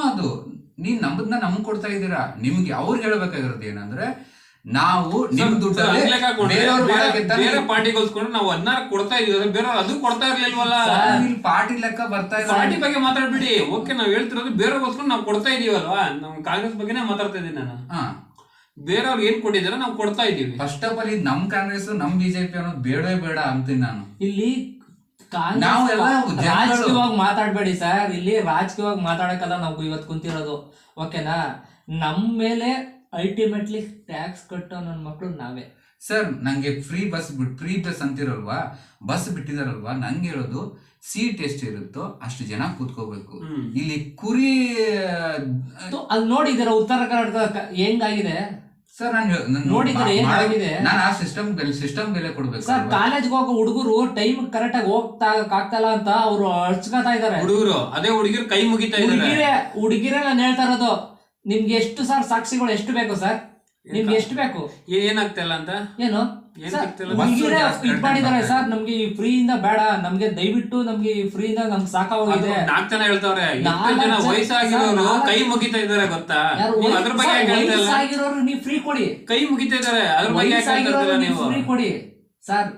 ಅದು ನೀನ್ ನಮ್ಮದನ್ನ ನಮ್ಗೆ ಕೊಡ್ತಾ ಇದ್ದೀರಾ. ನಿಮ್ಗೆ ಅವ್ರಿಗೆ ಹೇಳ್ಬೇಕಾಗಿರೋದು ಏನಂದ್ರೆ, ನಾವು ನಿಮ್ ದುಡ್ಡಲ್ಲಿ ಬೇರೆ ಪಾರ್ಟಿಗೋಸ್ಕೊಂಡು ನಾವು 16 ಕೊಡ್ತಾ ಇದೀವಿ, ಬೇರೆಯವ್ರು ಅದು ಕೊಡ್ತಾ ಇರ್ಲಿಲ್ವಲ್ಲ. ಪಾರ್ಟಿ ಲೆಕ್ಕ ಬರ್ತಾ ಇದೆ. ಪಾರ್ಟಿ ಬಗ್ಗೆ ಮಾತಾಡ್ಬಿಡಿ. ಓಕೆ, ನಾವ್ ಹೇಳ್ತಿರೋದು ಬೇರೆಗೋಸ್ಕೊಂಡು ನಾವು ಕೊಡ್ತಾ ಇದೀವಲ್ವಾ. ನಮ್ ಕಾಂಗ್ರೆಸ್ ಬಗ್ಗೆನೇ ಮಾತಾಡ್ತಾ ಇದೀನಿ ನಾನು. ಬೇರೆಯವ್ರು ಏನ್ ಕೊಟ್ಟಿದಾರೆ ನಾವು ಕೊಡ್ತಾ ಇದೀವಿ. ಫಸ್ಟ್ ಆಫ್ ಆಲ್ ಇದು ನಮ್ ಕಾಂಗ್ರೆಸ್ ನಮ್ ಬಿಜೆಪಿ ಅನ್ನೋದು ಬೇಡವೇ ಬೇಡ ಅಂತೀನಿ ನಾನು. ಇಲ್ಲಿ ರಾಜಕೀಯವಾಗಿ ಮಾತಾಡ್ಬೇಡಿ ಸರ್. ಇಲ್ಲಿ ರಾಜಕೀಯವಾಗಿ ಮಾತಾಡಕ್ಕಲ್ಲ ನಾವು ಇವತ್ತು ಕುಂತಿರೋದು, ಓಕೆನಾ? ನಮ್ಮ ಮೇಲೆ ಅಲ್ಟಿಮೇಟ್ಲಿ ಟ್ಯಾಕ್ಸ್ ಕಟ್ಟೋ ನನ್ನ ಮಕ್ಕಳು ನಾವೇ. ಸರ್, ನಂಗೆ ಫ್ರೀ ಬಸ್ ಅಂತಿರಲ್ವಾ, ಬಸ್ ಬಿಟ್ಟಿದಾರಲ್ವಾ, ನಂಗೆ ಹೇಳೋದು ಸೀಟ್ ಎಷ್ಟು ಇರುತ್ತೋ ಅಷ್ಟು ಜನ ಕೂತ್ಕೋಬೇಕು. ಇಲ್ಲಿ ಕುರಿ ಅಲ್ಲಿ ನೋಡಿದಿರ ಉತ್ತರ ಕರ್ನಾಟಕ ಹೆಂಗಾಗಿದೆ ಸರ್? ನಾನು ನೋಡಿದ್ರೆ ಏನಾಗಿದೆ, ನಾನು ಆ ಸಿಸ್ಟಮ್ ಬೆಲೆ ಕೊಡ್ಬೇಕು ಸರ್. ಕಾಲೇಜ್ಗೆ ಹೋಗೋ ಹುಡುಗರು ಟೈಮ್ ಕರೆಕ್ಟ್ ಆಗಿ ಆಗ್ತಲ್ಲ ಅಂತ ಅವ್ರು ಅಳ್ಸ್ಕೊತಾ ಇದಾರೆ. ಹುಡುಗರು ಅದೇ ಹುಡುಗಿರು ಕೈ ಮುಗಿತಾ ಇದ್ದಾರೆ. ಹುಡುಗಿರೇ ನಾನು ಹೇಳ್ತಾ ಇರೋದು. ನಿಮ್ಗೆ ಎಷ್ಟು ಸರ್ ಸಾಕ್ಷಿಗಳು ಎಷ್ಟು ಬೇಕು ಸರ್? ನಿಮ್ಗೆ ಎಷ್ಟು ಬೇಕು? ಏನಾಗ್ತಾ ಇಲ್ಲ ಅಂತ ಏನು ಇದ್ ಮಾಡಿದಾರೆ ಸರ್? ನಮ್ಗೆ ಈ ಫ್ರೀ ಇಂದ ಬೇಡ, ನಮ್ಗೆ ದಯವಿಟ್ಟು ನಮ್ಗೆ ಈ ಫ್ರೀ ಇಂದ ನಮ್ಗೆ ಸಾಕಾಗೋಗಿದೆ. 4 ಜನ ಹೇಳ್ತಾವ್ರೆ. ವಯಸ್ಸಾಗಿರೋರು ಕೈ ಮುಗಿತಾ ಇದಾರೆ ಗೊತ್ತಾ? ಅದ್ರ ಬಗ್ಗೆ ವಯಸ್ಸಾಗಿರೋರು ನೀವು ಫ್ರೀ ಕೊಡಿ, ಕೈ ಮುಗಿತಾ ಇದಾರೆ. ಅದ್ರ ಬಗ್ಗೆ ನೀವು ಫ್ರೀ ಕೊಡಿ ಸರ್.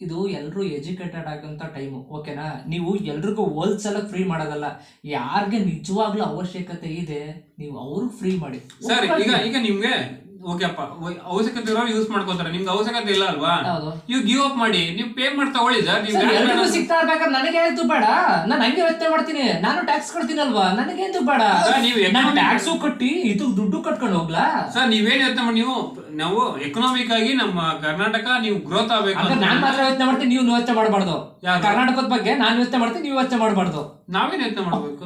ಇದು ಎಲ್ರು ಎಜುಕೇಟೆಡ್ ಆಗಂತ ಟೈಮು, ಓಕೆನಾ? ನೀವು ಎಲ್ರಿಗೂ ಹೋಲ್ಸೆಲ್ ಫ್ರೀ ಮಾಡೋದಲ್ಲ. ಯಾರಿಗೆ ನಿಜವಾಗ್ಲೂ ಅವಶ್ಯಕತೆ ಇದೆ ನೀವು ಅವ್ರಿಗೆ ಫ್ರೀ ಮಾಡಿ ಸರ್. ಈಗ ನಿಮ್ಗೆ ಓಕೆ ಅಪ್ಪ, ಅವಶ್ಯಕತೆ ಇರೋರು ಯೂಸ್ ಮಾಡ್ಕೋತಾರೆ. ನಿಮ್ಗೆ ಅವಶ್ಯಕತೆ ಇಲ್ಲ ಅಲ್ವಾ, ನೀವು ಗಿವ್ ಅಪ್ ಮಾಡಿ, ನೀವು ಪೇ ಮಾಡಿ ತಗೊಳ್ಳಿ ಸರ್. ನೀವು ಸಿಗ್ತಾ ಇರ್ಬೇಕಾದ್ರೆ ನನಗೆ ಏನು ಬೇಡ, ನಾನು ಹಂಗೆ ವ್ಯತ್ಯ ಮಾಡ್ತೀನಿ. ನಾನು ಟ್ಯಾಕ್ಸ್ ಕೊಡ್ತೀನಲ್ವಾ, ನನಗೆ ಏನು ಬೇಡ. ನೀವು ಟ್ಯಾಕ್ಸು ಕಟ್ಟಿ ಇದು ದುಡ್ಡು ಕಟ್ಕೊಂಡು ಹೋಗ್ಲಾ ಸರ್? ನೀವೇನ್ ಯೋಚನೆ ಮಾಡಿ, ನಾವು ಎಕನಾಮಿಕ್ ಆಗಿ ನಮ್ಮ ಕರ್ನಾಟಕ ನೀವು ಗ್ರೋತ್ ಆಗ್ಬೇಕು. ನಾನ್ ಮಾತ್ರ ಯೋಚನೆ ಮಾಡ್ತೀನಿ, ನೀವು ಯೋಚನೆ ಮಾಡಬಾರ್ದು. ಕರ್ನಾಟಕದ ಬಗ್ಗೆ ನಾನು ಯೋಚನೆ ಮಾಡ್ತೀನಿ, ನೀವು ಯೋಚನೆ ಮಾಡಬಾರ್ದು. ನಾವೇನ್ ಯೋಚನೆ ಮಾಡ್ಬೇಕು?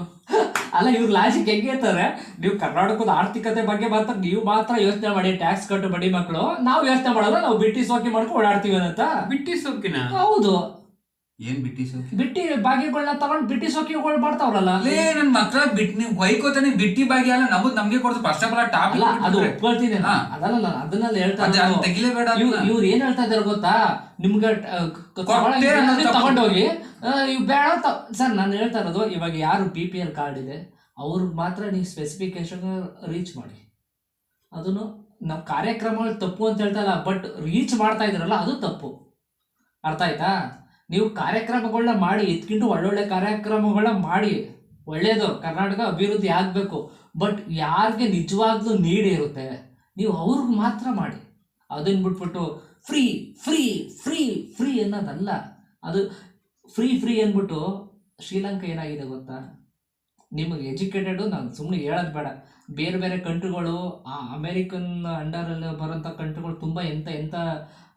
ಅಲ್ಲ, ಇವ್ರ ಲಾಜಿಕ್ ಹೆಂಗೆ ಇರ್ತಾರೆ? ನೀವು ಕರ್ನಾಟಕದ ಆರ್ಥಿಕತೆ ಬಗ್ಗೆ ಮಾತ್ರ ನೀವು ಮಾತ್ರ ಯೋಚನೆ ಮಾಡಿ, ಟ್ಯಾಕ್ಸ್ ಕಟ್ಟು ಬಡಿ ಮಕ್ಕಳು. ನಾವು ಯೋಚನೆ ಮಾಡಲ್ಲ, ನಾವು ಬಿಟ್ಟಿ ಸೋಕಿ ಮಾಡ್ಕೊಂಡು ಓಡಾಡ್ತೀವಿ ಅಂತ. ಬಿಟ್ಟಿ ಸೋಕಿನ? ಹೌದು. ಏನ್ ಬಿಟ್ಟಿ ಸೋಕಿ? ಬಿಟ್ಟಿ ಭಾಗ್ಯಗಳನ್ನ ತಗೊಂಡ್ ಬಿಟ್ಟಿ ಸೋಕಿಗಳು ಮಾಡ್ತಾವ್ರಲ್ಲ. ನನ್ ಮಕ್ಳ ನೀವು ಬೈಕೋತಾನೆ ಬಿಟ್ಟಿ ಭಾಗ್ಯ ಅಲ್ಲ, ನಮ್ಗೆ ಕೊಡ್ತಾರೆ. ಫಸ್ಟ್ ಆಫ್ ಆಲ್ ಟಾಪ್ ಅದು ಒಪ್ಕೊಳ್ತೀನಿ, ಅದಲ್ಲ ನಾನು ಅದನ್ನೆಲ್ಲ ಹೇಳ್ತಾ ತೆಗಿಲೇಬೇಡ. ಇವ್ರು ಏನ್ ಹೇಳ್ತಾ ಇದಾರೆ ಗೊತ್ತಾ? ನಿಮ್ಗೆ ತಗೊಂಡೋಗಿ ಇವ್ ಬೇಡ ಸರ್. ನಾನು ಹೇಳ್ತಾ ಇರೋದು, ಇವಾಗ ಯಾರು BPL ಕಾರ್ಡ್ ಇದೆ ಅವ್ರಿಗೆ ಮಾತ್ರ ನೀವು ಸ್ಪೆಸಿಫಿಕೇಶನ್ ರೀಚ್ ಮಾಡಿ. ಅದನ್ನು ನಾವು ಕಾರ್ಯಕ್ರಮಗಳು ತಪ್ಪು ಅಂತ ಹೇಳ್ತಾ ಇಲ್ಲ, ಬಟ್ ರೀಚ್ ಮಾಡ್ತಾ ಇದ್ರಲ್ಲ ಅದು ತಪ್ಪು. ಅರ್ಥ ಆಯ್ತಾ? ನೀವು ಕಾರ್ಯಕ್ರಮಗಳನ್ನ ಮಾಡಿ, ಇದಕ್ಕಿಂತ ಒಳ್ಳೊಳ್ಳೆ ಕಾರ್ಯಕ್ರಮಗಳನ್ನ ಮಾಡಿ, ಒಳ್ಳೇದು, ಕರ್ನಾಟಕ ಅಭಿವೃದ್ಧಿ ಆಗಬೇಕು. ಬಟ್ ಯಾರಿಗೆ ನಿಜವಾಗ್ಲೂ ನೀಡ್ ಇರುತ್ತೆ ನೀವು ಅವ್ರಿಗೆ ಮಾತ್ರ ಮಾಡಿ. ಅದನ್ನ ಬಿಟ್ಬಿಟ್ಟು ಫ್ರೀ ಫ್ರೀ ಫ್ರೀ ಫ್ರೀ ಅನ್ನೋದಲ್ಲ. ಅದು ಫ್ರೀ ಅಂದ್ಬಿಟ್ಟು ಶ್ರೀಲಂಕಾ ಏನಾಗಿದೆ ಗೊತ್ತಾ? ನಿಮಗೆ ಎಜುಕೇಟೆಡು, ನಾನು ಸುಮ್ಮನೆ ಹೇಳೋದು ಬೇಡ, ಬೇರೆ ಬೇರೆ ಕಂಟ್ರಿಗಳು, ಅಮೇರಿಕನ್ ಅಂಡರಲ್ಲಿ ಬರೋಂಥ ಕಂಟ್ರಿಗಳು ತುಂಬ ಎಂತ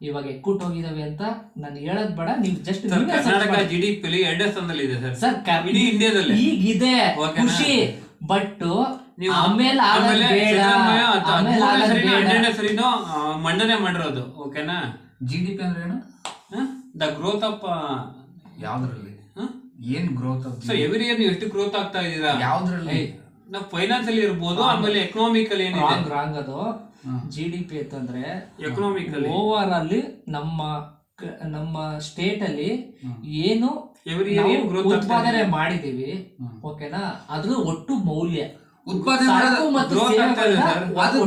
ಇವಾಗ ಎಕ್ಕುಟ್ಟು ಹೋಗಿದಾವೆ ಅಂತ ನಾನು ಹೇಳೋದು ಬೇಡ. ನೀವು ಜಸ್ಟ್ ಕರ್ನಾಟಕ GDP 2ನೇ ಸ್ಥಾನದಲ್ಲಿ ಇದೆ ಸರ್, ಇಡೀ ಇಂಡಿಯಾದಲ್ಲಿ. ಈಗಿದೆ ಖುಷಿ, ಬಟ್ ಆಮೇಲೆ ಮಂಡನೆ ಮಾಡಿರೋದು, ಓಕೆನಾ? GDP ಅಂದ್ರೆ ಏನು? ದ ಗ್ರೋತ್ ಆಫ್ ಯಾವ್ದ್ರಲ್ಲಿ? ಏನ್ ಗ್ರೋತ್? ಸೊ ಎವ್ರಿ ಇಯರ್ ನೀವು ಎಷ್ಟು ಗ್ರೋತ್ ಆಗ್ತಾ ಇದೀರಾ? ಯಾವ್ದ್ರಲ್ಲಿ? ನಾವು ಫೈನಾನ್ಸ್ ಅಲ್ಲಿ ಇರ್ಬೋದು, ಆಮೇಲೆ ಎಕನಾಮಿಕಲ್ ಏನಿದೆ ರಾಂಗ್. ಅದು GDP ಅಂತಂದ್ರೆ ಎಕನಾಮಿಕಲ್ ಓವರ್ ಅಲ್ಲಿ ನಮ್ಮ ಸ್ಟೇಟ್ ಅಲ್ಲಿ ಏನು ಉತ್ಪಾದನೆ ಮಾಡಿದೀವಿ, ಓಕೆನಾ? ಅದ್ರ ಒಟ್ಟು ಮೌಲ್ಯ ಉತ್ಪಾದನೆ ಅದು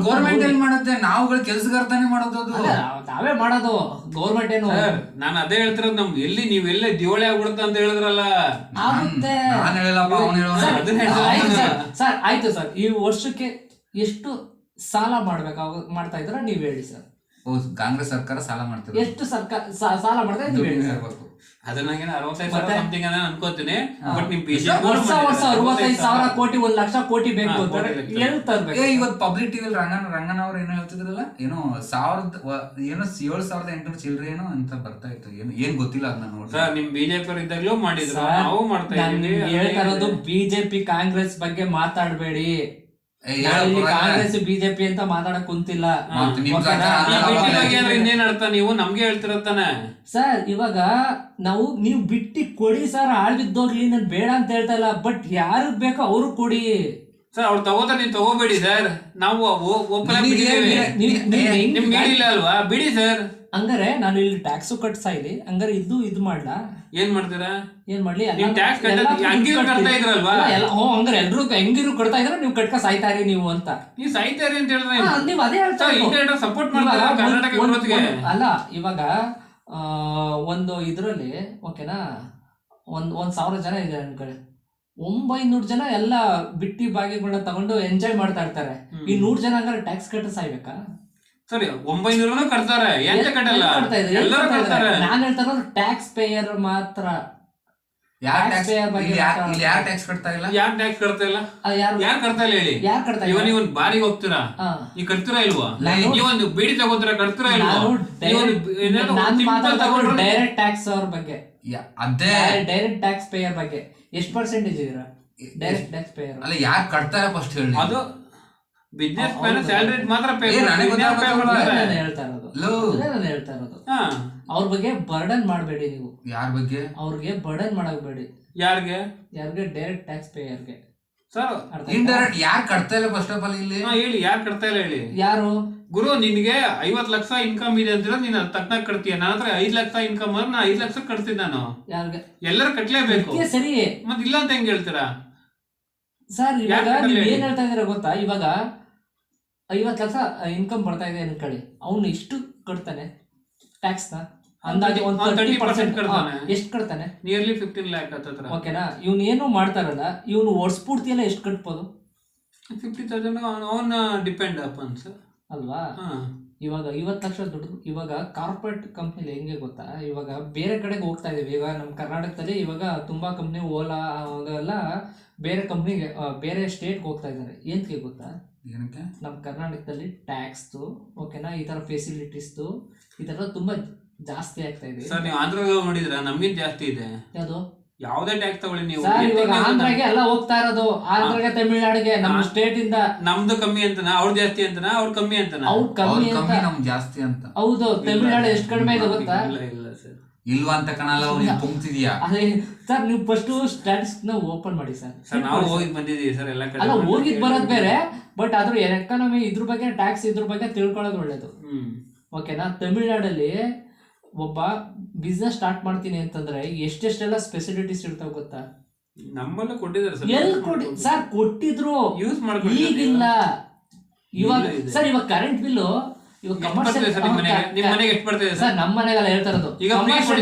ಗೌರ್ಮೆಂಟ್ ಎಲ್ಲಿ ಮಾಡುತ್ತೆ? ನಾವುಗಳು ಕೆಲಸಗಾರ್ತಾನೆ ಮಾಡೋದು. ನಾವೇ ಮಾಡೋದು, ಗೌರ್ಮೆಂಟ್ ಏನು? ನಾನು ಅದೇ ಹೇಳ್ತಿರೋದು, ನಮ್ ಎಲ್ಲಿ ನೀವೆಲ್ಲ ದಿವಾಳಿ ಆಗ್ಬಿಡುತ್ತ ಅಂತ ಹೇಳಿದ್ರಲ್ಲ. ಸರ್ ಆಯ್ತು ಸರ್, ಈ ವರ್ಷಕ್ಕೆ ಎಷ್ಟು ಸಾಲ ಮಾಡ್ತಾ ಇದ್ರ ನೀವ್ ಹೇಳಿ ಸರ್. ಕಾಂಗ್ರೆಸ್ ಸರ್ಕಾರ ಸಾಲ ಮಾಡ್ತಾರೆ. ಎಷ್ಟು ಸಾಲ ಮಾಡ್ತಾರೆ ನೀವ್ ಹೇಳಿ ಸರ್. ಅದನ್ನ 65,000 ಸಮಥಿಂಗ್ ಅನ್ಕೋತೀನಿ. ಬಟ್ ನಿಮ್ ವರ್ಷ 65,000 ಕೋಟಿ 1 ಲಕ್ಷ ಕೋಟಿ ಬೇಕು ಅಂತ ಹೇಳ್ತಾರೆ. ಇವತ್ತು ಪಬ್ಲಿಕ್ ಟಿವಿಲಿ ರಂಗನ ಅವ್ರು ಏನೋ ಹೇಳ್ತಿದ್ರಲ್ಲ, ಏನೋ 7,800 ಚಿಲ್ಲರೆ ಏನೋ ಅಂತ ಬರ್ತಾ ಇತ್ತು. ಏನ್ ಗೊತ್ತಿಲ್ಲ ಅದನ್ನ ನೋಡಿ. ನಿಮ್ ಬಿಜೆಪಿ ಇದ್ದಾಗಲೂ ಮಾಡಿದ್ರು, ನಾವು ಮಾಡ್ತಾ ಇದ್ದೀವಿ. ಹೇಳ್ತಾ ಇರೋದು BJP ಕಾಂಗ್ರೆಸ್ ಬಗ್ಗೆ ಮಾತಾಡ್ಬೇಡಿ. ಕಾಂಗ್ರೆಸ್ BJP ಅಂತ ಮಾತಾಡಕ್ ಕುಂತಿಲ್ಲ. ಇನ್ನೇನ್ ಅರ್ಥ? ನೀವು ನಮ್ಗೆ ಹೇಳ್ತಿರತ್ತಾನೆ ಸರ್. ಇವಾಗ ನೀವು ಬಿಟ್ಟಿ ಕೊಡಿ ಸರ್, ಆಳ್ವಿದ್ದೋಗ್ಲಿ, ನಾನು ಬೇಡ ಅಂತ ಹೇಳ್ತಾ ಇಲ್ಲ. ಬಟ್ ಯಾರಿಗ್ ಬೇಕೋ ಅವ್ರು ಕೊಡಿ ಸರ್. ಅವ್ರು ತಗೋತಾರೆ, ನೀವು ತಗೋಬೇಡಿ ಸರ್. ನಾವು ಒಪ್ಪಲ್ಲ, ನಿಮ್ಗೆ ಇಲ್ಲ ಅಲ್ವಾ, ಬಿಡಿ ಸರ್. ಹಂಗಾರೆ ನಾನು ಇಲ್ಲಿ ಟ್ಯಾಕ್ಸು ಕಟ್ಸಾ ಇಲ್ಲಿ, ಹಂಗಾರೆ ಇದು ಮಾಡ್ಲಾ? ಏನ್ ಮಾಡ್ತೀರಾ? ಏನ್ ಮಾಡ್ಲಿ? ನೀವು ಟ್ಯಾಕ್ಸ್ ಹಂಗಿರು ಕಟ್ತಾ ಇದ್ರಲ್ವಾ? ಹಂಗಾರೆ ಎಲ್ರು ಹೆಂಗಿರು ಕಟ್ತಾ ಇದ್ರೆ ನೀವು ಕಟ್ಕ ಸಾಯ್ತಾರಿ ನೀವು ಅಂತ. ನೀವು ಸಾಯ್ತಾರಿ ಅಂತ ಹೇಳಿದ್ರೆ ನೀವ್ ಅದೇ ಹೇಳ್ತಾ ಇರೋದು. ಸಪೋರ್ಟ್ ಮಾಡ್ತಾರ ಕರ್ನಾಟಕ ಗ್ರೋತ್ಗೆ. ಅಲ್ಲ, ಇವಾಗ ಒಂದು ಇದ್ರಲ್ಲಿ ಓಕೆನಾ, ಒಂದ್ 1,000 ಜನ ಇದೆ ಅನ್ಕೊಳ್ಳಿ, 900 ಜನ ಎಲ್ಲ ಬಿಟ್ಟಿ ಬಾಗಿಗಳನ್ನ ತಗೊಂಡು ಎಂಜಾಯ್ ಮಾಡ್ತಾ ಇರ್ತಾರೆ. ಈ 100 ಜನ ಹಂಗಾರೆ ಟ್ಯಾಕ್ಸ್ ಕಟ್ಟ ಸಾಯ್ಬೇಕಾ? ಸರಿ, 900 ಕಟ್ತಾರೆ, ಎಂತ ಕಟ್ಟಲ್ಲ, ಎಲ್ಲರೂ ಕಟ್ತಾರೆ. ನಾನು ಹೇಳ್ತಾ ಇರೋದು ಟ್ಯಾಕ್ಸ್ ಪೇಯರ್ ಮಾತ್ರ. ಯಾರು ಟ್ಯಾಕ್ಸ್ ಕಟ್ತಾ ಇಲ್ಲ? ಯಾರು ಟ್ಯಾಕ್ಸ್ ಕಟ್ತಾ ಇಲ್ಲ? ಯಾರು ಕಟ್ತಾ ಇಲ್ಲ ಹೇಳಿ? ಯಾರು ಕಟ್ತಾ ಇಲ್ಲ? ನೀವು ಬಾರಿಗೆ ಹೋಗ್ತೀರಾ, ನೀವು ಕಟ್ತೀರಾ ಇಲ್ವಾ? ನೀವೊಂದು ಬೀಡಿ ತಗೋತೀರಾ, ಕಟ್ತೀರಾ ಇಲ್ವಾ? ಡೈರೆಕ್ಟ್ ಟ್ಯಾಕ್ಸ್ ಅವ್ರ ಬಗ್ಗೆ, ಅದೇ ಡೈರೆಕ್ಟ್ ಟ್ಯಾಕ್ಸ್ ಪೇಯರ್ ಬಗ್ಗೆ ಎಷ್ಟು ಪರ್ಸೆಂಟೇಜ್ ಇದೀರಾ? ಡೈರೆಕ್ಟ್ ಟ್ಯಾಕ್ಸ್ ಪೇಯರ್ ಅಲ್ಲ, ಯಾರು ಕಟ್ತಾರೆ ಫಸ್ಟ್ ಹೇಳಿ. ಅದು ಬಿಸ್ನೆಸ್ ಮ್ಯಾನ್ ಸ್ಯಾಲರಿ ಮಾತ್ರ ಪೇ ನಾನು ಹೇಳ್ತಾ ಇರೋದು. ಅವ್ರ ಬಗ್ಗೆ ಬರ್ಡನ್ ಮಾಡಬೇಡಿ ನೀವು. ಯಾರ ಬಗ್ಗೆ? ಅವ್ರಿಗೆ ಬರ್ಡನ್ ಮಾಡಬೇಡಿ. ಯಾರಿಗೆ? ಡೈರೆಕ್ಟ್ ಟ್ಯಾಕ್ಸ್ ಪೇಯರ್ಗೆ. ಸರ್, ಇಂಡೈರೆಕ್ಟ್ ಯಾರು ಕಟ್ತಾ ಇಲ್ಲ ಫಸ್ಟ್ ಆಫ್ ಆಲ್ ಇಲ್ಲಿ? ಹೇಳಿ, ಯಾರು ಕಟ್ತಾ ಇಲ್ಲ ಹೇಳಿ? ಯಾರು? ಗುರು, ನಿನ್ಗೆ 50 ಲಕ್ಷ ಇನ್ಕಮ್ ಇದೆ ಅಂತೀರ, ನೀನ್ ತಕ್ಕನಾಗ ಕಟ್ತೀಯ. ನನ್ನ ಹತ್ರ 5 ಲಕ್ಷ ಇನ್ಕಮ್ ನಾ 5 ಲಕ್ಷ ಕಟ್ತೀನಿ ನಾನು. ಎಲ್ಲರೂ ಕಟ್ಲೇಬೇಕು. ಸರಿ, ಮತ್ ಇಲ್ಲ ಅಂತ ಹೆಂಗ್ ಹೇಳ್ತೀರಾ ಸರ್? ಇವಾಗ ನೀವ್ ಏನ್ ಹೇಳ್ತಾ ಇದೀರ ಗೊತ್ತಾ? ಇವಾಗ 50 ಲಕ್ಷ ಇನ್ಕಮ್ ಬರ್ತಾ ಇದೆ ಅನ್ಕೊಳ್ಳಿ, ಅವ್ನು ಎಷ್ಟು ಕಟ್ತಾನೆ ಟ್ಯಾಕ್ಸ್ ನ? ಅಂದಾಜು ಒಂದು 30% ಕಟ್ತಾನೆ. ಎಷ್ಟು ಕಟ್ತಾನೆ? ನಿಯರ್ಲಿ 15 lakh ಹತ್ರ. ಓಕೆನಾ? ಇವ್ನು ಏನು ಮಾಡ್ತಾರಲ್ಲ, ಇವ್ನು ವರ್ಷಪೂರ್ತಿ ಎಲ್ಲ ಎಷ್ಟು ಕಟ್ಬೋದು? 50,000 ಅವನ್ ಡಿಪೆಂಡ್ ಅಪಾನ್ ಸರ್, ಅಲ್ವಾ? ಇವಾಗ 50 ಲಕ್ಷ ದುಡ್ಡು. ಇವಾಗ ಕಾರ್ಪೊರೇಟ್ ಕಂಪ್ನಿಲಿ ಹೆಂಗೆ ಗೊತ್ತಾ, ಇವಾಗ ಬೇರೆ ಕಡೆಗೆ ಹೋಗ್ತಾ ಇದೀವಿ. ಇವಾಗ ನಮ್ಮ ಕರ್ನಾಟಕದಲ್ಲಿ ಇವಾಗ ತುಂಬಾ ಕಂಪ್ನಿ, ಓಲಾ ಅದೆಲ್ಲ ಬೇರೆ ಕಂಪ್ನಿಗೆ, ಬೇರೆ ಸ್ಟೇಟ್ಗೆ ಹೋಗ್ತಾ ಇದ್ದಾರೆ. ಏನಕ್ಕೆ ಗೊತ್ತಾ? ನಮ್ಮ ಕರ್ನಾಟಕದಲ್ಲಿ ಟ್ಯಾಕ್ಸ್ದು ಓಕೆನಾ, ಈ ತರ ಫೆಸಿಲಿಟೀಸ್ದು ಈ ತರ ತುಂಬಾ ಜಾಸ್ತಿ ಆಗ್ತಾ ಇದೆ. ಸರ್, ನೀವು ಆಂಧ್ರದಲ್ಲಿ ನೋಡಿದ್ರ ನಮ್ಗಿಂತ ಜಾಸ್ತಿ ಇದೆ. ಯಾವುದು? ಯಾವುದೇ ಟ್ಯಾಕ್ಸ್ ತಗೊಳ್ಳಿ ನೀವು. ಆಂಧ್ರಗೆ ಎಲ್ಲ ಹೋಗ್ತಾ ಇರೋದು, ಆಂಧ್ರಗೆ ತಮಿಳ್ನಾಡಿಗೆ, ನಮ್ಮ ಸ್ಟೇಟ್ ಇಂದ. ನಮ್ದು ಕಮ್ಮಿ ಅಂತನ, ಅವ್ರು ಜಾಸ್ತಿ ಅಂತನ, ಅವ್ರು ಕಮ್ಮಿ ಅಂತನ? ಅವ್ರು ಕಮ್ಮಿ ಅಂತ, ನಮ್ ಜಾಸ್ತಿ ಅಂತ. ಹೌದು. ತಮಿಳ್ನಾಡು ಎಷ್ಟು ಕಡಿಮೆ ಇದೆ ಗೊತ್ತಾ? ಇಲ್ಲ ಸರ್, ಇಲ್ವಾ ಅಂತ ಕಣಲ್ಲ, ಪುಂಕ್ತಿದ್ಯಾ? ಅದೇ ಸರ್, ನೀವು ಫಸ್ಟ್ ಸ್ಟ್ಯಾಟಿಸ್ಟಿಕ್ಸ್ ನ ಓಪನ್ ಮಾಡಿ ಸರ್. ನಾವು ಹೋಗಿದ್ ಬಂದಿದೀವಿ ಸರ್ ಎಲ್ಲ ಕಡೆ. ಅಲ್ಲ, ಹೋಗಿದ್ ಬರೋದ್ ಬೇರೆ, ಬಟ್ ಅದ್ರ ಎಕಾನಮಿ ಇದ್ರ ಬಗ್ಗೆ, ಟ್ಯಾಕ್ಸ್ ಇದ್ರ ಬಗ್ಗೆ ತಿಳ್ಕೊಳ್ಳೋದು ಒಳ್ಳೇದು. ಓಕೆನಾ? ತಮಿಳ್ನಾಡಲ್ಲಿ ಒಬ್ಬ ಬಿಸ್ನೆಸ್ ಸ್ಟಾರ್ಟ್ ಮಾಡ್ತೀನಿ ಅಂತಂದ್ರೆ ಎಷ್ಟೆಷ್ಟೆಲ್ಲ ಸ್ಪೆಸಿಲಿಟೀಸ್ ಇರ್ತಾವ ಗೊತ್ತಾ? ನಮ್ಮಲ್ಲೂ ಕೊಟ್ಟಿದ್ದಾರೆ ಸರ್. ಎಲ್ಲಿ ಸರ್ ಕೊಟ್ಟಿದ್ರು, ಯೂಸ್ ಮಾಡ್ಕೊಂಡು ಈಗಿಲ್ಲ. ಇವಾಗ ಸರ್, ಇವಾಗ ಕರೆಂಟ್ ಬಿಲ್ಲು ಇವಾಗ ಕಮರ್ಷಿಯಲ್ ಸರ್, ನಮ್ಮ ಮನೆಗೆಲ್ಲ ಹೇಳ್ತಾ ಇರೋದು.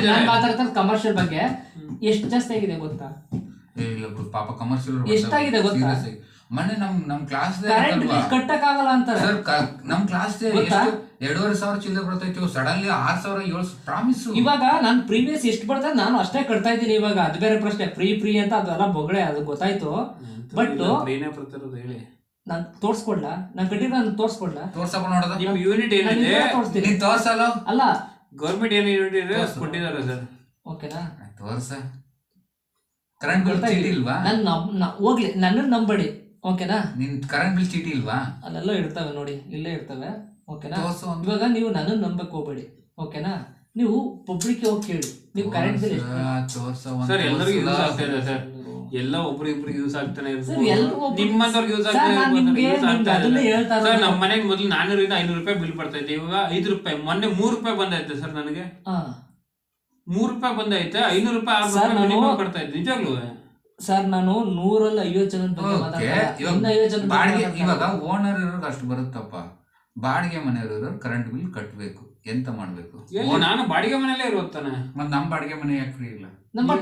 ನಾನು ಮಾತಾಡ್ತಾರೆ ಕಮರ್ಷಿಯಲ್ ಬಗ್ಗೆ. ಎಷ್ಟು ಜಾಸ್ತಿ ಆಗಿದೆ ಗೊತ್ತಾ? ಪಾಪ ಕಮರ್ಷಿಯಲ್ ಎಷ್ಟಾಗಿದೆ ಗೊತ್ತಾ? ಮೊನ್ನೆ ನಮ್ ಕ್ಲಾಸ್ ಕಟ್ಟಕ್ಕಾಗಲ್ಲ ಅಂತಾರೆ. ನಮ್ ಕ್ಲಾಸ್ 2,500 ಚಿಲ್ಲರೆ ಬರ್ತೈತಿ, ಸಡನ್ಲಿ 6,700 ಪ್ರಾಮಿಸ್. ಇವಾಗ ನಾನು ಪ್ರೀವಿಯಸ್ ಎಷ್ಟು ಬರ್ತದೆ ನಾನು ಅಷ್ಟೇ ಕಟ್ತಾ ಇದ್ದೀನಿ. ಇವಾಗ ಅದು ಬೇರೆ ಪ್ರಶ್ನೆ. ಫ್ರೀ ಅಂತ ಅದೆಲ್ಲ ಬೊಗಳೆ, ಅದು ಗೊತ್ತಾಯ್ತು. ಬಟ್ ನಾನು ತೋರ್ಸ್ಕೊಡ್ಲಾ? ನಾನು ಕಟ್ಟಿದ್ರೆ ನಾನು ತೋರ್ಸ್ಕೊಡ್ಲಾ? ತೋರ್ಸಪ್ಪ ನೋಡೋದು. ನಿಮ್ ಯೂನಿಟ್ ಏನಿದೆ ತೋರಿಸ್ತೀನಿ. ತೋರ್ಸಲ್ಲ ಅಲ್ಲ, ಗೌರ್ಮೆಂಟ್ ಏನು ಯೂನಿಟ್ ಇದೆ ಕೊಟ್ಟಿದ್ದಾರೆ ಸರ್. ಓಕೆನಾ? ತೋರ್ಸ. ಕರೆಂಟ್ ಬಿಲ್ ಚೀಟಿ ಇಲ್ವಾ? ಹೋಗ್ಲಿ, ನನ್ನ ನಂಬಡಿ. ಓಕೆನಾ? ನಿನ್ ಕರೆಂಟ್ ಬಿಲ್ ಚೀಟಿ ಇಲ್ವಾ? ಅಲ್ಲೆಲ್ಲ ಇರ್ತವೆ ನೋಡಿ, ಇಲ್ಲೇ ಇರ್ತವೆ. ಓಕೆನಾ? ಇವಾಗ ನೀವು ನನ್ನ ನಂಬಕ್ ಹೋಗ್ಬೇಡಿ. ಓಕೆನಾ? ನೀವು ಪಬ್ಲಿಕ್ ಹೋಗಿ ಕೇಳಿ, ನೀವು ಕರೆಂಟ್ ಬಿಲ್ ಸರ್ ಎಲ್ಲರಿಗೂ ಯೂಸ್ ಆಗ್ತಾ ಇದೆ ಸರ್. ಎಲ್ಲ ಒಬ್ರಿಗೆ ಯೂಸ್ ಆಗ್ತಾನೆ ಇರ್ಬೋದು, ನಿಮ್ಮಂತವ್ರಿಗೆ ಯೂಸ್ ಆಗ್ತಾನೆ ಸರ್. ನಮ್ಮ ಮನೆಗೆ ಮೊದಲು 400 500 ರೂಪಾಯಿ ಬಿಲ್ ಬರ್ತಾ ಇತ್ತು, ಇವಾಗ 5 ರೂಪಾಯಿ. ಮೊನ್ನೆ 3 ರೂಪಾಯಿ ಬಂದೈತೆ ಸರ್ ನನಗೆ. 3 ರೂಪಾಯಿ ಬಂದೈತೆ, 500 ರೂಪಾಯಿ 6 ರೂಪಾಯಿ ಕೊಡ್ತಾ ಇದ್ದೆ ನಿಜಾಗ್ಲೂ ಸರ್. ನಾನು 150 ಜನ ಇವಾಗ ಓನರ್ ಇರೋರು ಅಷ್ಟು ಬರುತ್ತಪ್ಪ. ಬಾಡಿಗೆ ಮನೆಯವರು ಕರೆಂಟ್ ಬಿಲ್ ಕಟ್ಟಬೇಕು. ಎಂತ ಮಾಡ್ಬೇಕು? ನಾನು ಬಾಡಿಗೆ ಮನೆಯಲ್ಲೇ ಇರುತ್ತಾನೆ. ಮತ್ ನಮ್ ಬಾಡಿಗೆ ಮನೆ ಯಾಕೆ ಫ್ರೀ ಇಲ್ಲ?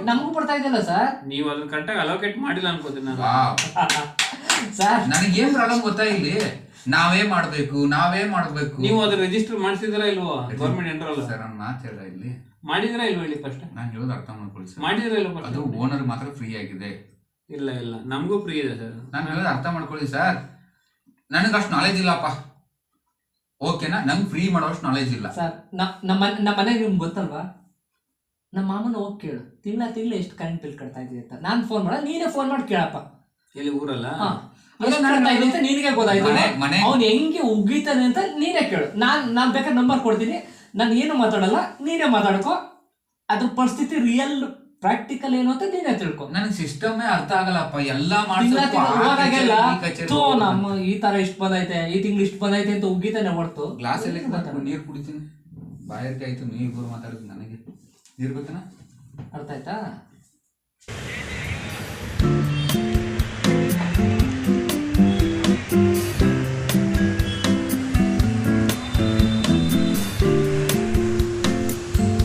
ನಮಗೂ ಬರ್ತಾ ಇದೆಯಲ್ಲ ಸರ್. ನೀವು ಅದನ್ನ ಕರೆಕ್ಟಾಗಿ ಅಲೋಕೇಟ್ ಮಾಡಿಲ್ಲ ಅನ್ಕೋತೀನಿ ನಾನು. ಸರ್, ನನಗೇನ್ ಪ್ರಾಬ್ಲಮ್ ಗೊತ್ತಾ? ಇಲ್ಲಿ ನಾವೇ ಮಾಡ್ಬೇಕು. ನೀವು ಅದ್ರ ರಿಜಿಸ್ಟರ್ ಮಾಡಿಸಿದ್ರ ಇಲ್ವಾ? ಗೌರ್ಮೆಂಟ್ ಎಂಟ್ರಲ್ಲ ಸರ್, ನಾನು ಮಾತಾಡ ಇಲ್ಲಿ ಮಾಡಿದ್ರ ಇಲ್ವಾ ಹೇಳಿ ಫಸ್ಟ್. ನಾನು ಹೇಳೋದು ಅರ್ಥ ಮಾಡ್ಕೊಳ್ಳಿ ಸರ್. ಮಾಡಿದ್ರ ಇಲ್ವಾ? ಅದು ಓನರ್ ಮಾತ್ರ ಫ್ರೀ ಆಗಿದೆ. ಇಲ್ಲ ನಮಗೂ ಫ್ರೀ ಇದೆ ಸರ್. ನಾನು ಹೇಳೋದು ಅರ್ಥ ಮಾಡ್ಕೊಳ್ಳಿ ಸರ್. ನನಗೆ ಅಷ್ಟು ನಾಲೆಜ್ ಇಲ್ಲಪ್ಪ. ಓಕೆನಾ? ನಂಗೆ ಫ್ರೀ ಮಾಡೋಷ್ಟು ನಾಲೆಜ್ ಇಲ್ಲ ಸರ್. ನಮ್ಮ ಮನೆಗೆ ನಿಮ್ಗೆ ಗೊತ್ತಲ್ವಾ? ನಮ್ಮ ಮಾಮನ ಹೋಗಿ ಕೇಳು, ತಿಂಗಳ ಎಷ್ಟು ಕರೆಂಟ್ ಬಿಲ್ ಕಟ್ತಾ ಇದೀವಿ ಅಂತ. ನಾನು ಫೋನ್ ಮಾಡ, ನೀನೇ ಫೋನ್ ಮಾಡಿ ಕೇಳಪ್ಪ. ಎಲ್ಲಿ ಊರಲ್ಲ ನಿನಗೆ ಗೊತ್ತಾಯ್ತು. ಅವ್ನು ಹೆಂಗೆ ಉಗಿತಾನೆ ಅಂತ ನೀನೇ ಕೇಳು. ನಾನ್ ಬೇಕಾದ್ರೆ ನಂಬರ್ ಕೊಡ್ತೀನಿ. ನಾನು ಏನು ಮಾತಾಡಲ್ಲ, ನೀನೇ ಮಾತಾಡ್ಕೋ. ಅದ್ರ ಪರಿಸ್ಥಿತಿ ರಿಯಲ್ ಪ್ರಾಕ್ಟಿಕಲ್ ಏನು ಅಂತ ನೀನೇ ತಿಳ್ಕೊ. ನನಗೆ ಸಿಸ್ಟಮೇ ಅರ್ಥ ಆಗಲ್ಲಪ್ಪ. ಎಲ್ಲ ನಮ್ಮ ಈ ತರ ಇಷ್ಟು ಬಂದೈತೆ, ಈ ತಿಂಗಳು ಇಷ್ಟು ಬಂದೈತೆ ಅಂತ ಉಗಿತಾನೆ ಹೊರ್ತು ಗ್ಲಾಸ್ ಅಲ್ಲಿ ನೀರು ಕುಡಿತೀನಿ. ಬಾಯರ್ಕೆ ಆಯ್ತು ನೀವಿಬ್ಬರು ಮಾತಾಡೋದು ನನಗೆ ಇರ್ಬೇಕನ ಅರ್ಥ ಆಯ್ತಾ?